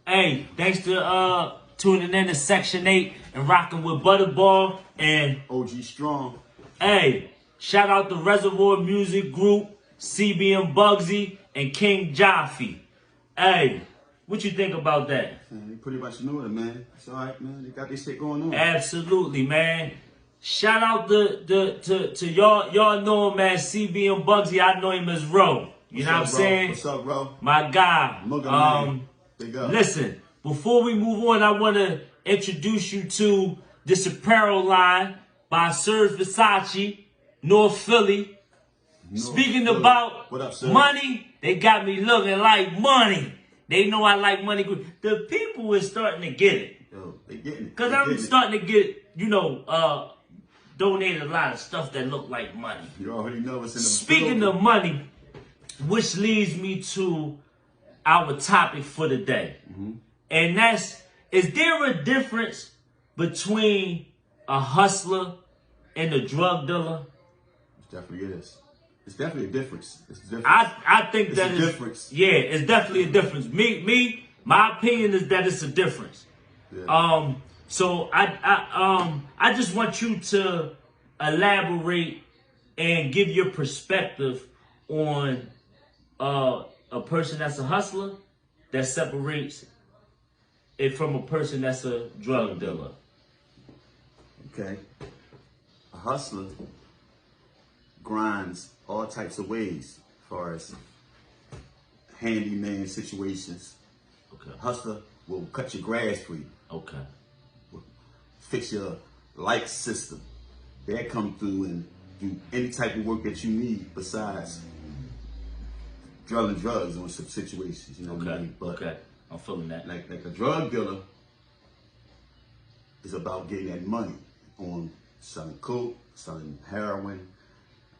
Hey, thanks to tuning in to Section 8 and rocking with Butterball and OG Strong. Hey, shout out to Reservoir Music Group, CB and Bugsy, and King Jaffe. Hey, what you think about that? Man, they pretty much know it, man. It's all right, man. They got this shit going on. Absolutely, man. Shout out to y'all. Y'all know him as CB and Bugsy. I know him as Ro. You know what I'm saying? What's up, bro? My guy. Big up. Listen, before we move on, I want to introduce you to this apparel line by Serge Versace, North Philly. Speaking about what up, money, they got me looking like money. They know I like money. The people is starting to get it. Yo, they getting it. Because I'm starting to get, donated a lot of stuff that look like money. You already know what's in the Speaking of money, which leads me to our topic for the day. And that's, is there a difference between a hustler and a drug dealer? It definitely is. It's definitely a difference. It's different. I think that it's a difference. Yeah, it's definitely a difference. My opinion is that it's a difference. Yeah. So I just want you to elaborate and give your perspective on a person that's a hustler that separates it from a person that's a drug dealer. Okay. A hustler grinds all types of ways as far as handyman situations. Okay. A hustler will cut your grass for you. Okay. Fix your light system. They'll come through and do any type of work that you need besides drugs on some situations, you know what I mean? But okay, I'm feeling that. Like a drug dealer is about getting that money on selling coke, selling heroin,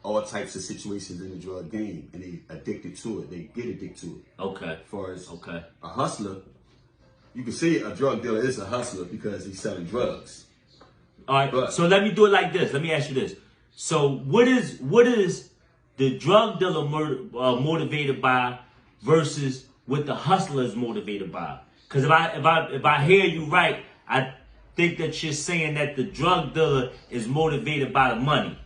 all types of situations in the drug game, and they addicted to it. They get addicted to it. Okay. As far as okay, a hustler, you can say a drug dealer is a hustler because he's selling drugs. All right. So let me do it like this. Let me ask you this. So what is the drug dealer motivated by versus what the hustler is motivated by? Because if I hear you right, I think that you're saying that the drug dealer is motivated by the money.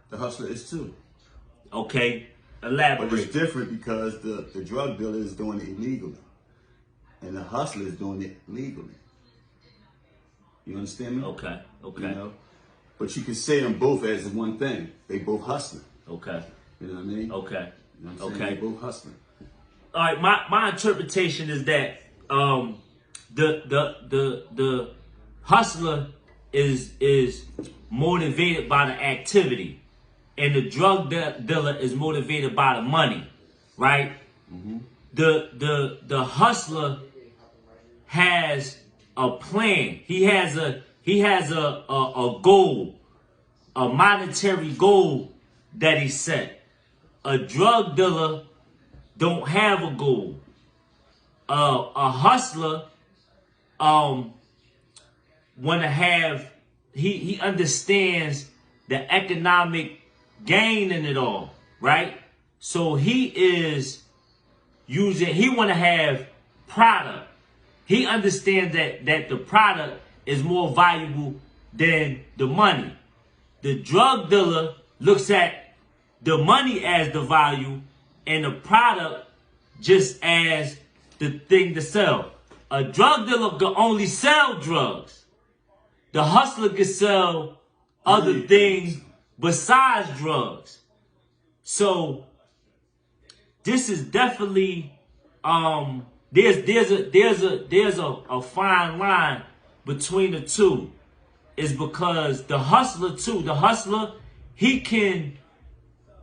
The hustler is too. Okay, elaborate. But it's different because the drug dealer is doing it illegally, and the hustler is doing it legally. You understand me? Okay. Okay. You know? But you can say them both as one thing. They both hustling. Okay. You know what I mean? Okay. You know what I'm saying? They both hustling. All right. My interpretation is that the hustler is motivated by the activity, and the drug dealer is motivated by the money, right? Mm-hmm. The hustler has a plan. He has a goal, a monetary goal that he set. A drug dealer don't have a goal. A hustler wanna have, he understands the economic gain in it all, right? So he wanna have product. He understands that the product is more valuable than the money. The drug dealer looks at the money as the value and the product just as the thing to sell. A drug dealer can only sell drugs. The hustler can sell other things besides drugs. So this is definitely there's a fine line between the two. Is because the hustler, he can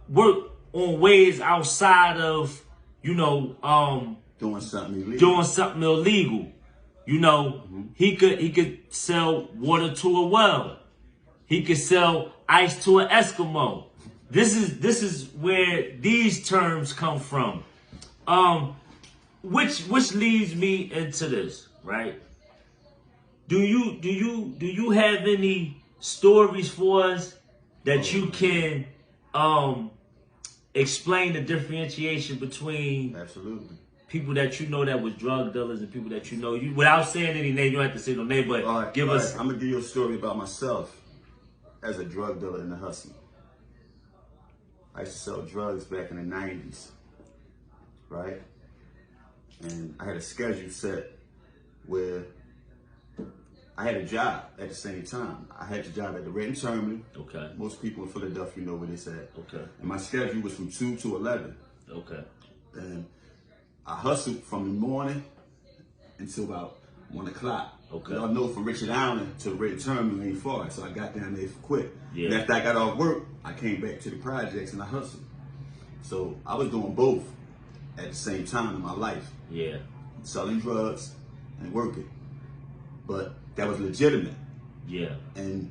work on ways outside of, Doing something illegal. doing something illegal. He could sell water to a well. He could sell ice to an Eskimo. This is where these terms come from. Which leads me into this, right? Do you have any stories for us that you can explain the differentiation between Absolutely. people that you know that was drug dealers and people that you know, without saying any name, you don't have to say no name, but give us. I'm gonna give you a story about myself as a drug dealer in the hustle. I used to sell drugs back in the 90s, right? And I had a schedule set where I had a job at the same time. I had a job at the Renton Terminal. Okay. Most people in Philadelphia know where it's at. Okay. And my schedule was from 2 to 11. Okay. And I hustled from the morning until about 1 o'clock. Okay. Y'all know from Richard Allen to Renton Terminal ain't far, so I got down there quick. Yeah. And after I got off work, I came back to the projects and I hustled. So I was doing both at the same time in my life. Yeah. Selling drugs and working. But that was legitimate. Yeah. And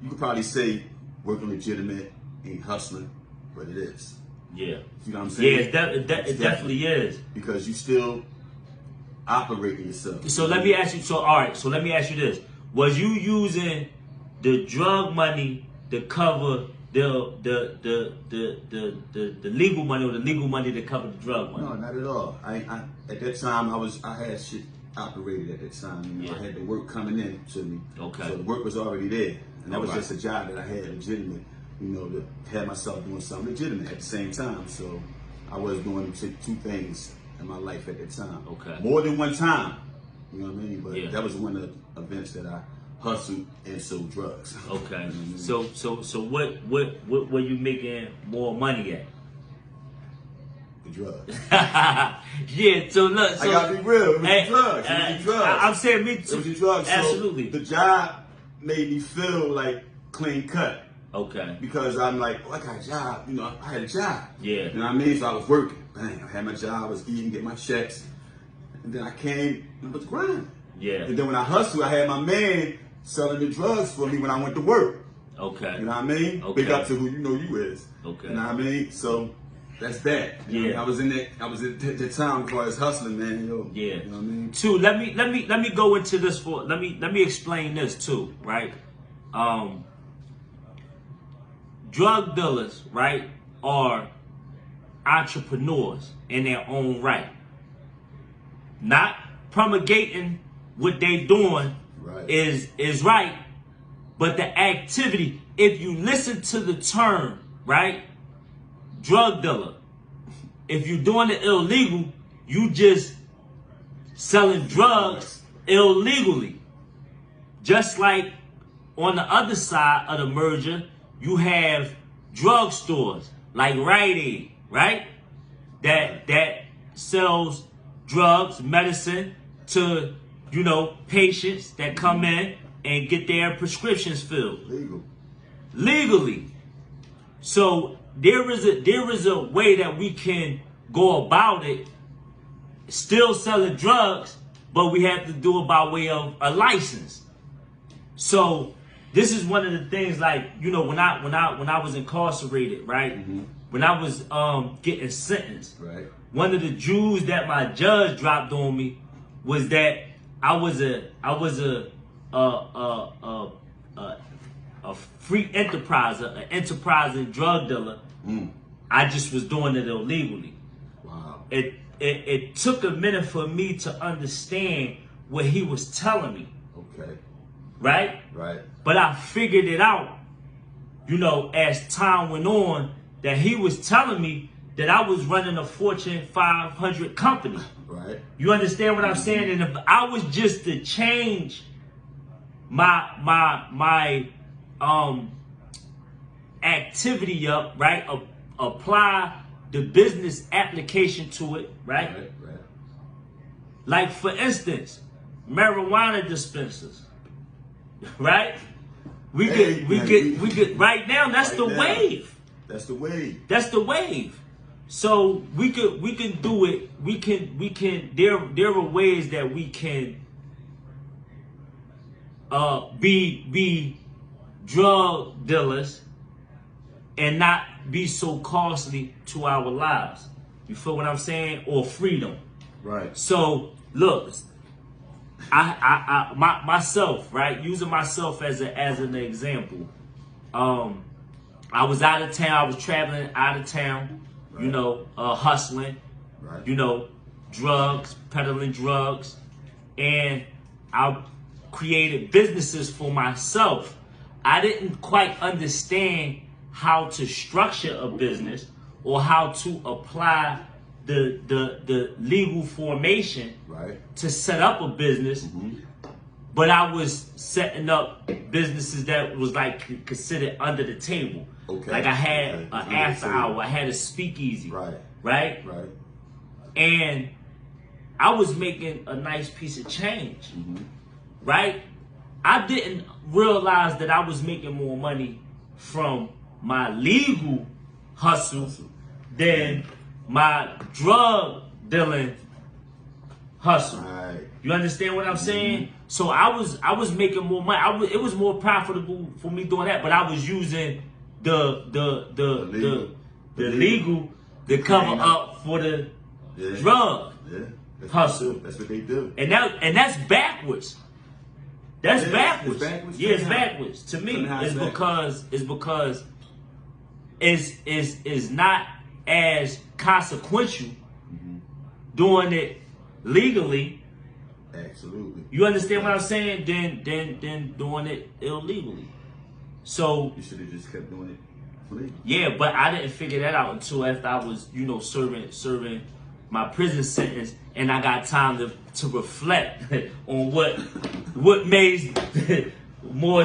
you could probably say working legitimate ain't hustling, but it is. Yeah. You know what I'm saying? Yeah, it definitely is. Because you still operating yourself. So let me ask you. So all right. So let me ask you this: was you using the drug money to cover the legal money, or the legal money to cover the drug money? No, not at all. I at that time I had shit operated at that time. I had the work coming in to me. Okay. So the work was already there, and that was just a job that I had legitimate. To have myself doing something legitimate at the same time. So I was doing two things in my life at that time. Okay. More than one time. You know what I mean? But yeah. that was one of the events that I hustled and sold drugs. Okay. You know what I mean? So what were you making more money at? The drugs. Yeah, so look. So, I gotta be real. It was the drugs. It was the drugs. I'm saying me too. It was the drugs. Absolutely. So the job made me feel like clean cut. Okay. Because I'm like, I got a job. I had a job. Yeah. You know what I mean? So I was working. Bang, I had my job. I was eating, getting my checks. And then I came and I was grinding. Yeah. And then when I hustled, I had my man selling the drugs for me when I went to work. Okay. You know what I mean? Okay. Big up to who you is. Okay. You know what I mean? So that's that. Yeah. I was in the time before I was hustling, man. Yeah. You know what I mean? Two, let me go into this let me explain this too, right? Drug dealers, right, are entrepreneurs in their own right. Not promulgating what they doing is right, but the activity, if you listen to the term, right, drug dealer, if you're doing it illegal, you just selling drugs illegally. Just like on the other side of the merger, you have drugstores like Eigh8, right? That sells drugs, medicine to, patients that come in and get their prescriptions filled. Legally. So there is a way that we can go about it, still selling drugs, but we have to do it by way of a license. So this is one of the things, like, when I was incarcerated, right? Mm-hmm. When I was getting sentenced, right? One of the jewels that my judge dropped on me was that I was a free enterpriser, an enterprising drug dealer. I just was doing it illegally. Wow. It took a minute for me to understand what he was telling me. Okay. Right? Right. But I figured it out, as time went on, that he was telling me that I was running a Fortune 500 company. Right. You understand what I'm saying? And if I was just to change my activity up, right? Apply the business application to it, right? Right. Like, for instance, marijuana dispensers. Right? We could right now, that's the wave. That's the wave. That's the wave. So we can do it. We can. There are ways that we can be drug dealers and not be so costly to our lives. You feel what I'm saying? Or freedom. Right. So look, myself, right? Using myself as an example. I was out of town. I was traveling out of town. Right. You know, hustling. Right. You know, drugs, peddling drugs, and I created businesses for myself. I didn't quite understand how to structure a business or how to apply the legal formation to set up a business. Mm-hmm. But I was setting up businesses that was like considered under the table. Okay. Like I had an after hour, I had a speakeasy. Right. Right? Right. And I was making a nice piece of change. Mm-hmm. Right? I didn't realize that I was making more money from my legal hustle than my drug dealing hustle. Right. You understand what I'm saying? Mm-hmm. So I was making more money. It was more profitable for me doing that, but I was using the legal to cover up for the drug hustle. That's what they do. And that's backwards. That's backwards. It's backwards. Yeah, it's backwards. To me, it's because it's not as consequential doing it legally. Absolutely. You understand what I'm saying? Then doing it illegally. So you should have just kept doing it legally. Yeah, but I didn't figure that out until after I was, serving my prison sentence, and I got time to reflect on what made more